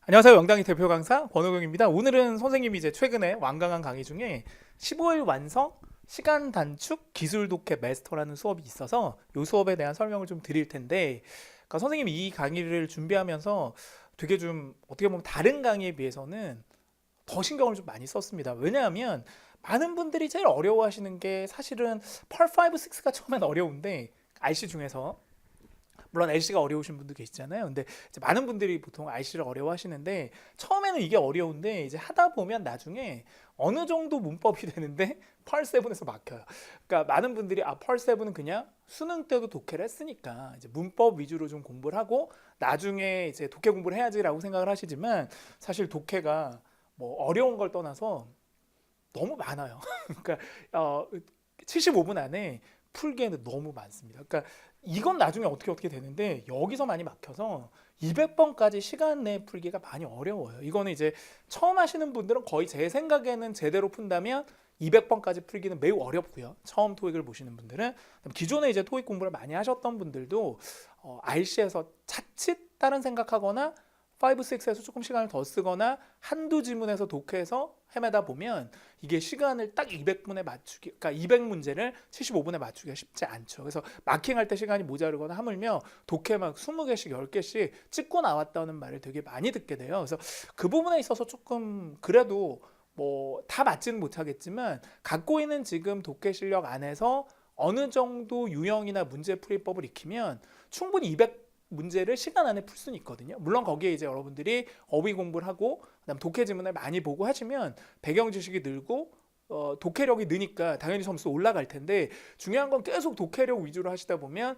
안녕하세요. 영당의 대표 강사 권호경입니다. 오늘은 선생님이 이제 최근에 완강한 강의 중에 15일 완성 시간 단축 기술 독해 마스터라는 수업이 있어서 이 수업에 대한 설명을 좀 드릴 텐데, 그러니까 선생님이 이 강의를 준비하면서 되게 좀 어떻게 보면 다른 강의에 비해서는 더 신경을 좀 많이 썼습니다. 왜냐하면 많은 분들이 제일 어려워하시는 게 사실은 펄 5, 6가 처음엔 어려운데, RC 중에서 물론 LC가 어려우신 분도 계시잖아요. 근데 이제 많은 분들이 보통 RC를 어려워하시는데, 처음에는 이게 어려운데 이제 하다 보면 나중에 어느 정도 문법이 되는데 펄7에서 막혀요. 그러니까 많은 분들이 펄7은 그냥 수능 때도 독해를 했으니까 이제 문법 위주로 좀 공부를 하고 나중에 이제 독해 공부를 해야지라고 생각을 하시지만, 사실 독해가 뭐 어려운 걸 떠나서 너무 많아요. 그러니까 75분 안에 풀기에는 너무 많습니다. 그러니까 이건 나중에 어떻게 되는데 여기서 많이 막혀서 200번까지 시간 내에 풀기가 많이 어려워요. 이거는 이제 처음 하시는 분들은 거의 제 생각에는 제대로 푼다면 200번까지 풀기는 매우 어렵고요. 처음 토익을 보시는 분들은. 기존에 이제 토익 공부를 많이 하셨던 분들도 RC에서 자칫 다른 생각하거나 5, 6에서 조금 시간을 더 쓰거나 한두 지문에서 독해서 헤매다 보면 이게 시간을 딱 200분에 맞추기, 그러니까 200문제를 75분에 맞추기가 쉽지 않죠. 그래서 마킹할 때 시간이 모자르거나 하물며 독해 막 20개씩 10개씩 찍고 나왔다는 말을 되게 많이 듣게 돼요. 그래서 그 부분에 있어서 조금 그래도 뭐 다 맞지는 못하겠지만 갖고 있는 지금 독해 실력 안에서 어느 정도 유형이나 문제풀이법을 익히면 충분히 200 문제를 시간 안에 풀 수는 있거든요. 물론 거기에 이제 여러분들이 어휘 공부를 하고 그다음 독해 지문을 많이 보고 하시면 배경 지식이 늘고 독해력이 느니까 당연히 점수 올라갈 텐데, 중요한 건 계속 독해력 위주로 하시다 보면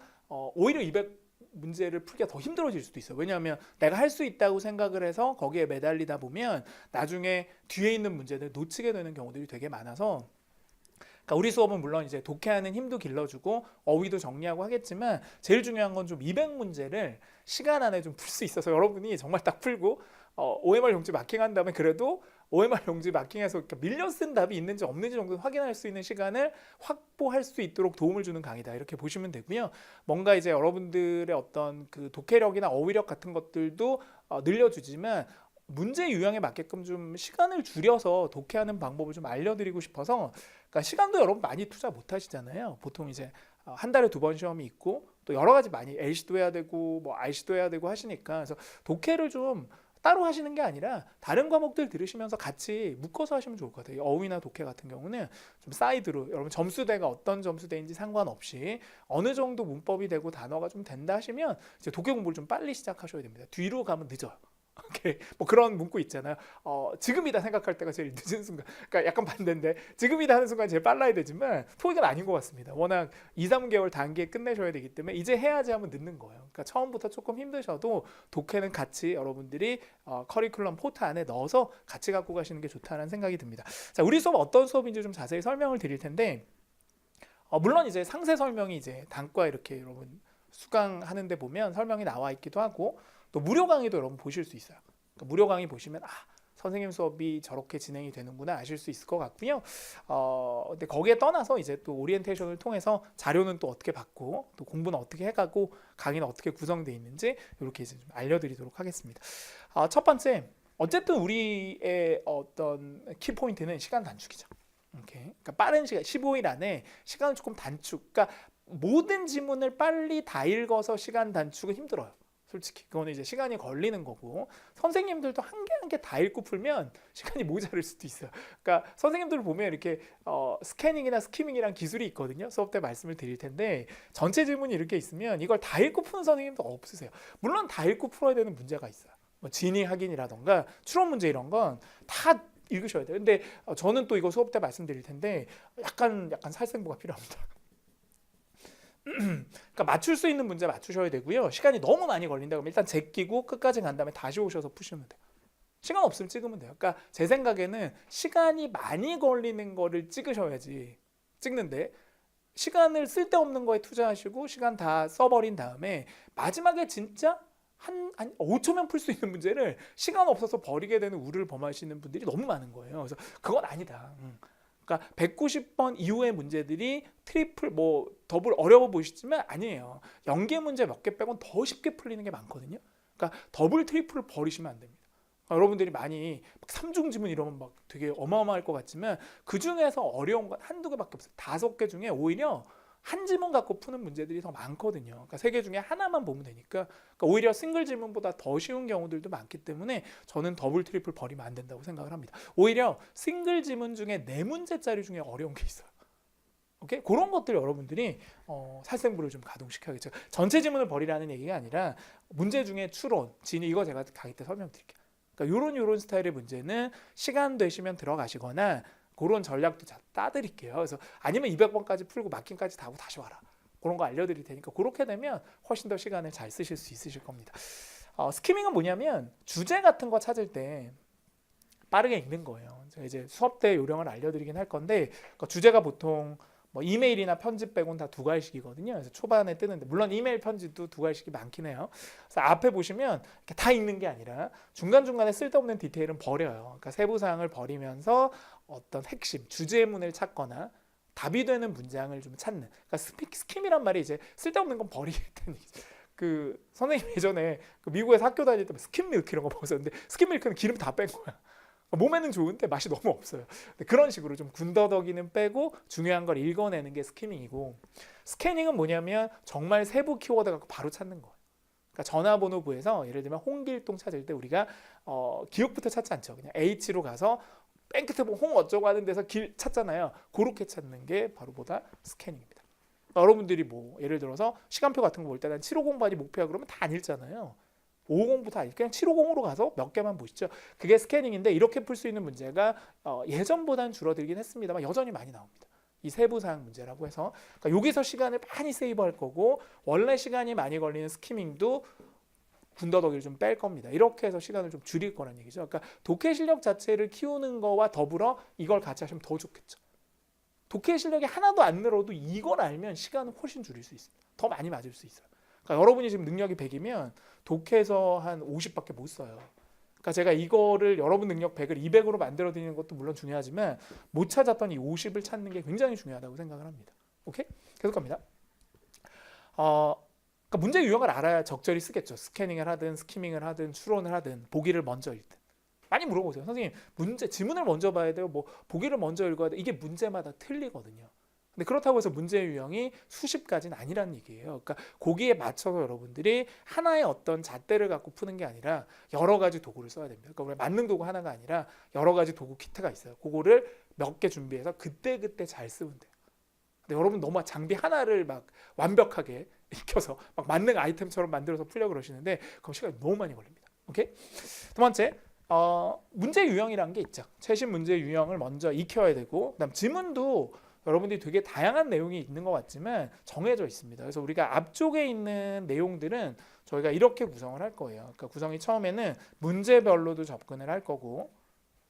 오히려 200 문제를 풀기가 더 힘들어질 수도 있어요. 왜냐하면 내가 할 수 있다고 생각을 해서 거기에 매달리다 보면 나중에 뒤에 있는 문제들 놓치게 되는 경우들이 되게 많아서, 그러니까 우리 수업은 물론 이제 독해하는 힘도 길러주고 어휘도 정리하고 하겠지만 제일 중요한 건 좀 200문제를 시간 안에 좀 풀 수 있어서 여러분이 정말 딱 풀고 OMR 용지 마킹한 다음에 그래도 OMR 용지 마킹해서 밀려 쓴 답이 있는지 없는지 정도 확인할 수 있는 시간을 확보할 수 있도록 도움을 주는 강의다, 이렇게 보시면 되고요. 뭔가 이제 여러분들의 어떤 그 독해력이나 어휘력 같은 것들도 늘려주지만 문제 유형에 맞게끔 좀 시간을 줄여서 독해하는 방법을 좀 알려드리고 싶어서. 그러니까 시간도 여러분 많이 투자 못 하시잖아요. 보통 이제 한 달에 2번 시험이 있고 또 여러 가지 많이 LC도 해야 되고 뭐 RC도 해야 되고 하시니까, 그래서 독해를 좀 따로 하시는 게 아니라 다른 과목들 들으시면서 같이 묶어서 하시면 좋을 것 같아요. 어휘나 독해 같은 경우는 좀 사이드로 여러분 점수대가 어떤 점수대인지 상관없이 어느 정도 문법이 되고 단어가 좀 된다 하시면 이제 독해 공부를 좀 빨리 시작하셔야 됩니다. 뒤로 가면 늦어요. 오케이. 뭐 그런 문구 있잖아요. 지금이다 생각할 때가 제일 늦은 순간. 그러니까 약간 반대인데 지금이다 하는 순간이 제일 빨라야 되지만 토익은 아닌 것 같습니다. 워낙 2, 3개월 단기에 끝내셔야 되기 때문에 이제 해야지 하면 늦는 거예요. 그러니까 처음부터 조금 힘드셔도 독해는 같이 여러분들이 커리큘럼 포트 안에 넣어서 같이 갖고 가시는 게 좋다는 생각이 듭니다. 자, 우리 수업 어떤 수업인지 좀 자세히 설명을 드릴 텐데, 물론 이제 상세 설명이 이제 단과 이렇게 여러분 수강하는 데 보면 설명이 나와 있기도 하고 또 무료 강의도 여러분 보실 수 있어요. 그러니까 무료 강의 보시면 선생님 수업이 저렇게 진행이 되는구나 아실 수 있을 것 같고요. 근데 거기에 떠나서 이제 또 오리엔테이션을 통해서 자료는 또 어떻게 받고 또 공부는 어떻게 해가고 강의는 어떻게 구성되어 있는지 이렇게 이제 좀 알려드리도록 하겠습니다. 첫 번째, 어쨌든 우리의 어떤 키포인트는 시간 단축이죠. 오케이. 그러니까 빠른 시간, 15일 안에 시간을 조금 단축. 그러니까 모든 지문을 빨리 다 읽어서 시간 단축은 힘들어요. 솔직히 그거는 이제 시간이 걸리는 거고, 선생님들도 한 개 한 개 다 읽고 풀면 시간이 모자랄 수도 있어요. 그러니까 선생님들 보면 이렇게 스캐닝이나 스키밍이란 기술이 있거든요. 수업 때 말씀을 드릴 텐데 전체 질문이 이렇게 있으면 이걸 다 읽고 푸는 선생님도 없으세요. 물론 다 읽고 풀어야 되는 문제가 있어요. 뭐 진위 확인이라던가 추론 문제 이런 건 다 읽으셔야 돼요. 근데 저는 또 이거 수업 때 말씀드릴 텐데 약간 살생부가 필요합니다. 그러니까 맞출 수 있는 문제 맞추셔야 되고요. 시간이 너무 많이 걸린다 그러면 일단 제끼고 끝까지 간 다음에 다시 오셔서 푸시면 돼요. 시간 없으면 찍으면 돼요. 그러니까 제 생각에는 시간이 많이 걸리는 거를 찍으셔야지, 찍는데 시간을 쓸데없는 거에 투자하시고 시간 다 써버린 다음에 마지막에 진짜 한 5초면 풀 수 있는 문제를 시간 없어서 버리게 되는 우를 범하시는 분들이 너무 많은 거예요. 그래서 그건 아니다. 그러니까 190번 이후의 문제들이 트리플 뭐 더블 어려워 보이시지만 아니에요. 연계 문제 몇 개 빼곤 더 쉽게 풀리는 게 많거든요. 그러니까 더블 트리플을 버리시면 안 됩니다. 여러분들이 많이 막 삼중지문 이러면 막 되게 어마어마할 것 같지만 그 중에서 어려운 건 한두 개밖에 없어요. 5개 중에 오히려 한 지문 갖고 푸는 문제들이 더 많거든요. 그러니까 3개 중에 하나만 보면 되니까, 그러니까 오히려 싱글 지문보다 더 쉬운 경우들도 많기 때문에 저는 더블 트리플 버리면 안 된다고 생각을 합니다. 오히려 싱글 지문 중에 4문제짜리 중에 어려운 게 있어요. 오케이? 그런 것들 여러분들이 살생부를 좀 가동시켜야겠죠. 전체 지문을 버리라는 얘기가 아니라 문제 중에 추론, 진위 이거 제가 강의 때 설명드릴게요. 그러니까 요런 스타일의 문제는 시간 되시면 들어가시거나 그런 전략도 따드릴게요. 그래서 아니면 200번까지 풀고 막힘까지 다 하고 다시 와라. 그런 거 알려드릴 테니까 그렇게 되면 훨씬 더 시간을 잘 쓰실 수 있으실 겁니다. 스키밍은 뭐냐면 주제 같은 거 찾을 때 빠르게 읽는 거예요. 제가 이제 수업 때 요령을 알려드리긴 할 건데 그러니까 주제가 보통 뭐 이메일이나 편지 빼고는 다 2갈씩이거든요. 그래서 초반에 뜨는데 물론 이메일 편지도 2갈씩이 많긴 해요. 그래서 앞에 보시면 이렇게 다 읽는 게 아니라 중간중간에 쓸데없는 디테일은 버려요. 그러니까 세부사항을 버리면서 어떤 핵심, 주제문을 찾거나 답이 되는 문장을 좀 찾는. 그러니까 스킴이란 말이 이제 쓸데없는 건 버리겠다는 얘기죠. 그 선생님 예전에 그 미국에서 학교 다닐 때 스kim 밀크 이런 거 먹었었는데 스kim 밀크는 기름 다 뺀 거야. 몸에는 좋은데 맛이 너무 없어요. 그런 식으로 좀 군더더기는 빼고 중요한 걸 읽어내는 게 스키밍이고, 스캐닝은 뭐냐면 정말 세부 키워드 갖고 바로 찾는 거예요. 그러니까 전화번호부에서 예를 들면 홍길동 찾을 때 우리가 기억부터 찾지 않죠. 그냥 H로 가서 맨 끝에 보면 홍 어쩌고 하는 데서 길 찾잖아요. 그렇게 찾는 게 바로 보다 스캐닝입니다. 그러니까 여러분들이 뭐 예를 들어서 시간표 같은 거 볼 때 난 750반이 목표야 그러면 다 안 읽잖아요. 550부터 아니 그냥 750으로 가서 몇 개만 보시죠. 그게 스캐닝인데 이렇게 풀 수 있는 문제가 예전보다는 줄어들긴 했습니다만 여전히 많이 나옵니다. 이 세부사항 문제라고 해서 그러니까 여기서 시간을 많이 세이브할 거고 원래 시간이 많이 걸리는 스키밍도 군더더기를 좀 뺄 겁니다. 이렇게 해서 시간을 좀 줄일 거란 얘기죠. 그러니까 독해 실력 자체를 키우는 거와 더불어 이걸 같이 하시면 더 좋겠죠. 독해 실력이 하나도 안 늘어도 이걸 알면 시간은 훨씬 줄일 수 있습니다. 더 많이 맞을 수 있어요. 그러니까 여러분이 지금 능력이 100이면 독해에서 한 50밖에 못 써요. 그러니까 제가 이거를 여러분 능력 100을 200으로 만들어 드리는 것도 물론 중요하지만 못 찾았던 이 50을 찾는 게 굉장히 중요하다고 생각을 합니다. 오케이? 계속 갑니다. 그러니까 문제 유형을 알아야 적절히 쓰겠죠. 스캐닝을 하든 스키밍을 하든 추론을 하든 보기를 먼저 읽든. 많이 물어보세요. 선생님 문제 지문을 먼저 봐야 돼요. 뭐 보기를 먼저 읽어야 돼. 이게 문제마다 틀리거든요. 근데 그렇다고 해서 문제 유형이 수십 가지는 아니라는 얘기예요. 그러니까 거기에 맞춰서 여러분들이 하나의 어떤 잣대를 갖고 푸는 게 아니라 여러 가지 도구를 써야 됩니다. 그러니까 우리 만능 도구 하나가 아니라 여러 가지 도구 키트가 있어요. 그거를 몇 개 준비해서 그때그때 잘 쓰면 돼요. 근데 여러분 너무 장비 하나를 막 완벽하게 익혀서 막 만능 아이템처럼 만들어서 풀려고 그러시는데 그럼 시간이 너무 많이 걸립니다. 오케이? 두 번째, 문제 유형이라는 게 있죠. 최신 문제 유형을 먼저 익혀야 되고 그다음 지문도 여러분들이 되게 다양한 내용이 있는 것 같지만 정해져 있습니다. 그래서 우리가 앞쪽에 있는 내용들은 저희가 이렇게 구성을 할 거예요. 그러니까 구성이 처음에는 문제별로도 접근을 할 거고,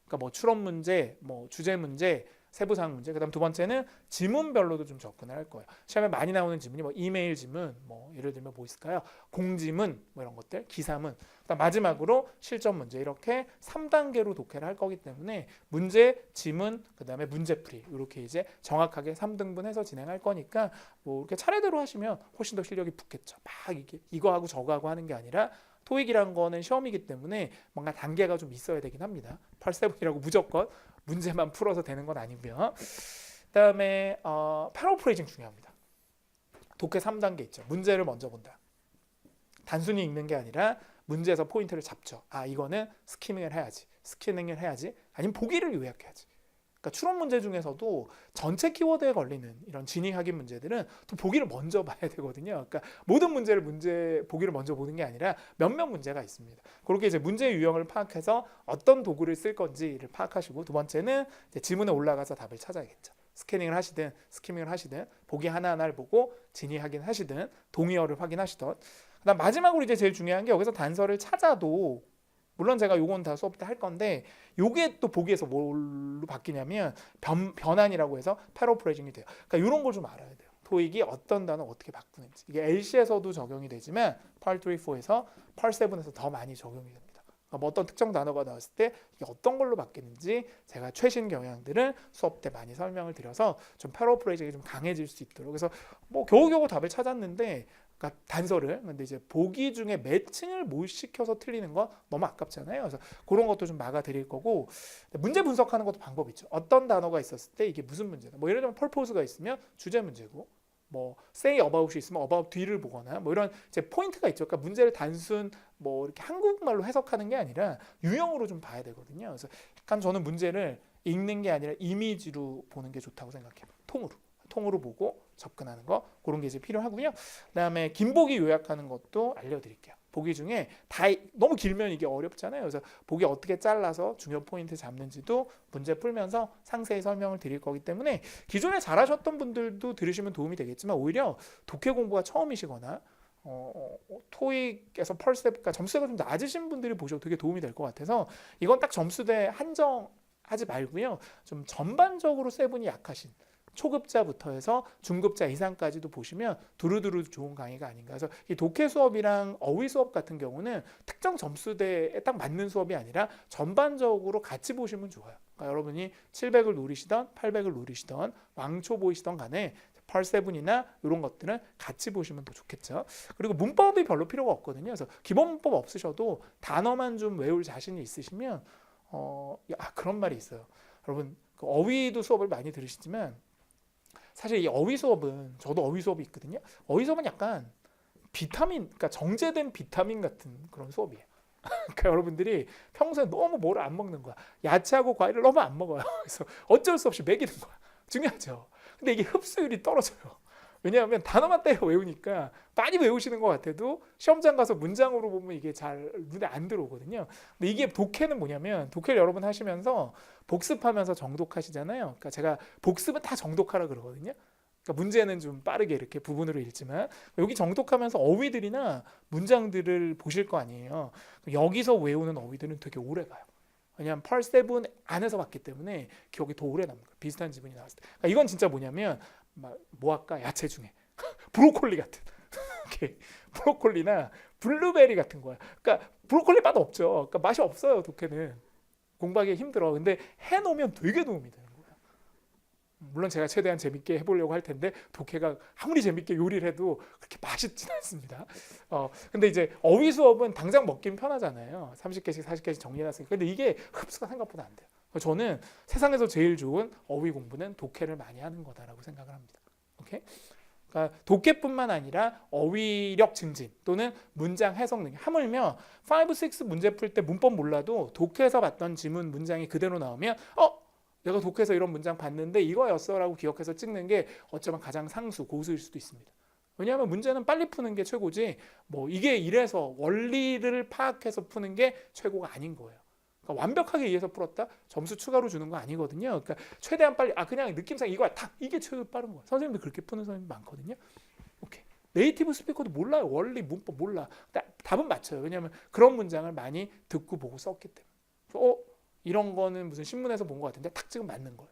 그러니까 뭐 추론 문제, 뭐 주제 문제, 세부사항 문제. 그다음 두 번째는 지문별로도 좀 접근을 할 거예요. 시험에 많이 나오는 지문이 뭐 이메일 지문, 뭐 예를 들면 뭐 있을까요? 공지문, 뭐 이런 것들, 기사문. 그다음 마지막으로 실전 문제 이렇게 3단계로 독해를 할 거기 때문에 문제, 지문, 그다음에 문제풀이 이렇게 이제 정확하게 3등분해서 진행할 거니까 뭐 이렇게 차례대로 하시면 훨씬 더 실력이 붙겠죠. 막 이거 하고 저거 하고 하는 게 아니라 토익이라는 거는 시험이기 때문에 뭔가 단계가 좀 있어야 되긴 합니다. 8세븐이라고 무조건 문제만 풀어서 되는 건 아니고요. 그다음에 패러프레이징 중요합니다. 독해 3단계 있죠. 문제를 먼저 본다. 단순히 읽는 게 아니라 문제에서 포인트를 잡죠. 아 이거는 스키밍을 해야지. 스캐닝을 해야지. 아니면 보기를 요약해야지. 그러니까 추론 문제 중에서도 전체 키워드에 걸리는 이런 진위 확인 문제들은 또 보기를 먼저 봐야 되거든요. 그러니까 모든 문제를 보기를 먼저 보는 게 아니라 몇몇 문제가 있습니다. 그렇게 이제 문제 유형을 파악해서 어떤 도구를 쓸 건지를 파악하시고 두 번째는 이제 지문에 올라가서 답을 찾아야겠죠. 스캐닝을 하시든 스키밍을 하시든 보기 하나하나를 보고 진위 확인하시든 동의어를 확인하시던 그다음 마지막으로 이제 제일 중요한 게 여기서 단서를 찾아도 물론 제가 요건 다 수업 때 할 건데 요게 또 보기에서 뭘로 바뀌냐면 변환이라고 해서 패러프레이징이 돼요. 그러니까 이런 걸 좀 알아야 돼요. 토익이 어떤 단어 어떻게 바꾸는지. 이게 LC에서도 적용이 되지만 8, 3, 4에서 8, 7에서 더 많이 적용이 됩니다. 그러니까 뭐 어떤 특정 단어가 나왔을 때 이게 어떤 걸로 바뀌는지 제가 최신 경향들을 수업 때 많이 설명을 드려서 좀 패러프레이징이 좀 강해질 수 있도록. 그래서 뭐 겨우겨우 답을 찾았는데 그러니까 단서를. 근데 이제 보기 중에 매칭을 못 시켜서 틀리는 거 너무 아깝잖아요. 그래서 그런 것도 좀 막아 드릴 거고, 문제 분석하는 것도 방법이 있죠. 어떤 단어가 있었을 때 이게 무슨 문제다. 뭐 예를 들면 purpose가 있으면 주제 문제고, 뭐 say about이 있으면 about 뒤를 보거나 뭐 이런 이제 포인트가 있죠. 그러니까 문제를 단순 뭐 이렇게 한국말로 해석하는 게 아니라 유형으로 좀 봐야 되거든요. 그래서 약간 저는 문제를 읽는 게 아니라 이미지로 보는 게 좋다고 생각해요. 통으로 보고 접근하는 거, 그런 게 이제 필요하고요. 그다음에 김보기 요약하는 것도 알려드릴게요. 보기 중에 다 너무 길면 이게 어렵잖아요. 그래서 보기 어떻게 잘라서 중요 포인트 잡는지도 문제 풀면서 상세히 설명을 드릴 거기 때문에 기존에 잘하셨던 분들도 들으시면 도움이 되겠지만, 오히려 독해 공부가 처음이시거나 토익에서 펄스텝과 점수가 좀 낮으신 분들이 보셔도 되게 도움이 될 것 같아서, 이건 딱 점수대 한정하지 말고요. 좀 전반적으로 세븐이 약하신 초급자부터 해서 중급자 이상까지도 보시면 두루두루 좋은 강의가 아닌가. 그래서 이 독해 수업이랑 어휘 수업 같은 경우는 특정 점수대에 딱 맞는 수업이 아니라 전반적으로 같이 보시면 좋아요. 그러니까 여러분이 700을 노리시던 800을 노리시던 왕초 보이시던 간에 펄7이나 이런 것들은 같이 보시면 더 좋겠죠. 그리고 문법이 별로 필요가 없거든요. 그래서 기본 문법 없으셔도 단어만 좀 외울 자신이 있으시면 그런 말이 있어요. 여러분, 그 어휘도 수업을 많이 들으시지만 사실 이 어휘 수업은, 저도 어휘 수업이 있거든요. 어휘 수업은 약간 비타민, 그러니까 정제된 비타민 같은 그런 수업이에요. 그러니까 여러분들이 평소에 너무 뭐를 안 먹는 거야. 야채하고 과일을 너무 안 먹어요. 그래서 어쩔 수 없이 먹이는 거야. 중요하죠. 근데 이게 흡수율이 떨어져요. 왜냐하면 단어만 때려 외우니까 많이 외우시는 것 같아도 시험장 가서 문장으로 보면 이게 잘 눈에 안 들어오거든요. 근데 이게 독해는 뭐냐면, 독해를 여러분 하시면서 복습하면서 정독하시잖아요. 그러니까 제가 복습은 다 정독하라 그러거든요. 그러니까 문제는 좀 빠르게 이렇게 부분으로 읽지만, 여기 정독하면서 어휘들이나 문장들을 보실 거 아니에요. 여기서 외우는 어휘들은 되게 오래 가요. 왜냐하면 펄7 안에서 봤기 때문에 기억이 더 오래 남는 거예요. 비슷한 지문이 나왔을 때. 그러니까 이건 진짜 뭐냐면, 뭐 할까? 야채 중에 브로콜리 같은 브로콜리나 블루베리 같은 거야. 그러니까 브로콜리 맛 없죠. 그러니까 맛이 없어요. 독해는 공부하기 힘들어. 근데 해놓으면 되게 도움이 되는 거예요. 물론 제가 최대한 재밌게 해보려고 할 텐데, 독해가 아무리 재밌게 요리를 해도 그렇게 맛있진 않습니다. 근데 이제 어휘 수업은 당장 먹긴 편하잖아요. 30개씩 40개씩 정리해놨으니까. 근데 이게 흡수가 생각보다 안 돼요. 저는 세상에서 제일 좋은 어휘 공부는 독해를 많이 하는 거다라고 생각을 합니다. 오케이? 그러니까 독해뿐만 아니라 어휘력 증진 또는 문장 해석 능력, 하물며 5, 6 문제 풀 때 문법 몰라도 독해에서 봤던 지문 문장이 그대로 나오면 내가 독해에서 이런 문장 봤는데 이거였어 라고 기억해서 찍는 게 어쩌면 가장 상수, 고수일 수도 있습니다. 왜냐하면 문제는 빨리 푸는 게 최고지, 뭐 이게 이래서 원리를 파악해서 푸는 게 최고가 아닌 거예요. 그러니까 완벽하게 이해해서 풀었다? 점수 추가로 주는 거 아니거든요. 그러니까 최대한 빨리, 그냥 느낌상 이거야, 탁! 이게 최고 빠른 거예요. 선생님들 그렇게 푸는 선생님 많거든요. 오케이. 네이티브 스피커도 몰라요. 원리, 문법 몰라. 답은 맞춰요. 왜냐하면 그런 문장을 많이 듣고 보고 썼기 때문에. 이런 거는 무슨 신문에서 본 것 같은데 탁 지금 맞는 거예요.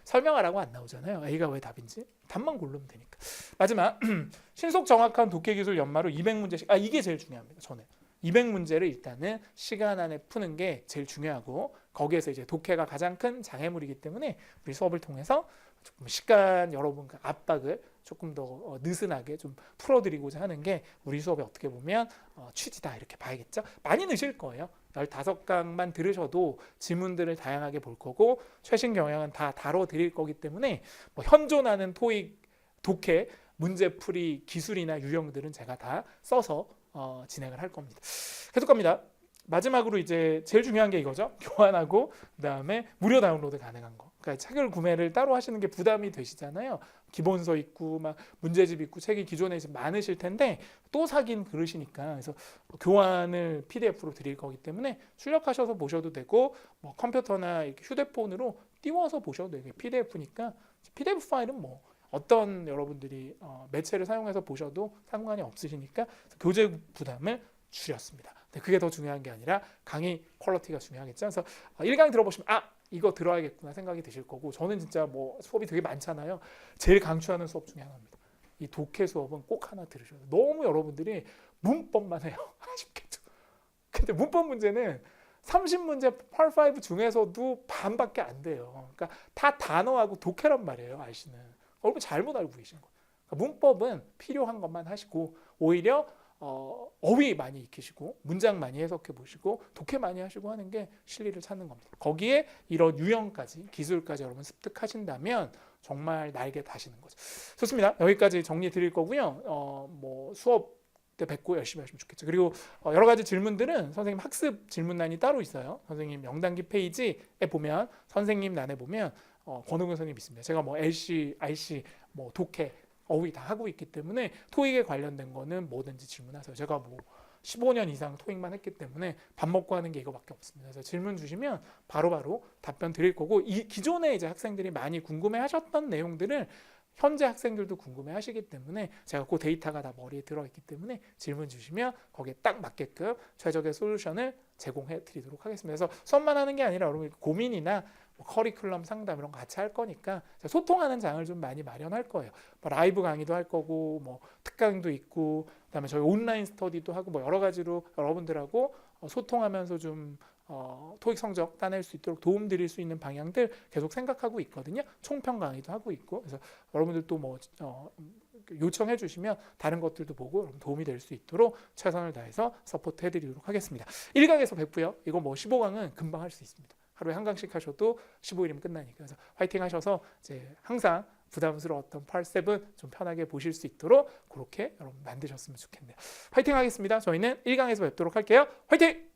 설명하라고 안 나오잖아요. A가 왜 답인지. 답만 고르면 되니까. 마지막, 신속 정확한 독해 기술 연마로 200문제씩. 이게 제일 중요합니다. 저는 200문제를 일단은 시간 안에 푸는 게 제일 중요하고, 거기에서 이제 독해가 가장 큰 장애물이기 때문에 우리 수업을 통해서 조금 시간 여러분과 압박을 조금 더 느슨하게 좀 풀어드리고자 하는 게 우리 수업에 어떻게 보면 취지다, 이렇게 봐야겠죠. 많이 넣으실 거예요. 15강만 들으셔도 지문들을 다양하게 볼 거고, 최신 경향은 다 다뤄드릴 거기 때문에 뭐 현존하는 토익 독해 문제풀이 기술이나 유형들은 제가 다 써서 진행을 할 겁니다. 계속 갑니다. 마지막으로 이제 제일 중요한 게 이거죠. 교환하고 그다음에 무료 다운로드 가능한 거. 그러니까 책을 구매를 따로 하시는 게 부담이 되시잖아요. 기본서 있고 막 문제집 있고 책이 기존에 많으실 텐데 또 사긴 그러시니까, 그래서 교환을 PDF로 드릴 거기 때문에 출력하셔서 보셔도 되고, 뭐 컴퓨터나 이렇게 휴대폰으로 띄워서 보셔도 되고, PDF니까 PDF 파일은 뭐 어떤 여러분들이 매체를 사용해서 보셔도 상관이 없으시니까 교재 부담을 줄였습니다. 근데 그게 더 중요한 게 아니라 강의 퀄리티가 중요하겠죠. 그래서 1강의 들어보시면 이거 들어야겠구나 생각이 드실 거고, 저는 진짜 뭐 수업이 되게 많잖아요. 제일 강추하는 수업 중에 하나입니다. 이 독해 수업은 꼭 하나 들으셔야 돼요. 너무 여러분들이 문법만 해요. 아쉽게도. 근데 문법 문제는 30문제 펄5 중에서도 반밖에 안 돼요. 그러니까 다 단어하고 독해란 말이에요. 아시는. 여러분 잘못 알고 계신 거예요. 문법은 필요한 것만 하시고 오히려 어휘 많이 익히시고 문장 많이 해석해 보시고 독해 많이 하시고 하는 게 실리를 찾는 겁니다. 거기에 이런 유형까지 기술까지 여러분 습득하신다면 정말 날개 다시는 거죠. 좋습니다. 여기까지 정리 드릴 거고요. 뭐 수업 때 뵙고 열심히 하시면 좋겠죠. 그리고 여러 가지 질문들은 선생님 학습 질문란이 따로 있어요. 선생님 명단기 페이지에 보면 선생님 란에 보면 권호경 선생님 있습니다. 제가 뭐 LC, IC, 뭐 독해, 어휘 다 하고 있기 때문에 토익에 관련된 거는 뭐든지 질문하세요. 제가 뭐 15년 이상 토익만 했기 때문에 밥 먹고 하는 게 이거밖에 없습니다. 그래서 질문 주시면 바로바로 답변 드릴 거고 이 기존에 이제 학생들이 많이 궁금해하셨던 내용들을 현재 학생들도 궁금해하시기 때문에 제가 그 데이터가 다 머리에 들어있기 때문에 질문 주시면 거기에 딱 맞게끔 최적의 솔루션을 제공해 드리도록 하겠습니다. 그래서 수업만 하는 게 아니라 여러분 고민이나 뭐 커리큘럼 상담 이런 거 같이 할 거니까 소통하는 장을 좀 많이 마련할 거예요. 뭐 라이브 강의도 할 거고 뭐 특강도 있고 그다음에 저희 온라인 스터디도 하고 뭐 여러 가지로 여러분들하고 소통하면서 좀 토익 성적 따낼 수 있도록 도움 드릴 수 있는 방향들 계속 생각하고 있거든요. 총평 강의도 하고 있고 그래서 여러분들도 뭐 요청해 주시면 다른 것들도 보고 도움이 될 수 있도록 최선을 다해서 서포트 해드리도록 하겠습니다. 1강에서 뵙고요. 이거 뭐 15강은 금방 할 수 있습니다. 하루에 한 강씩 하셔도 15일이면 끝나니까. 그래서 화이팅 하셔서 이제 항상 부담스러웠던 8-7 좀 편하게 보실 수 있도록 그렇게 여러분 만드셨으면 좋겠네요. 화이팅 하겠습니다. 저희는 1강에서 뵙도록 할게요. 화이팅!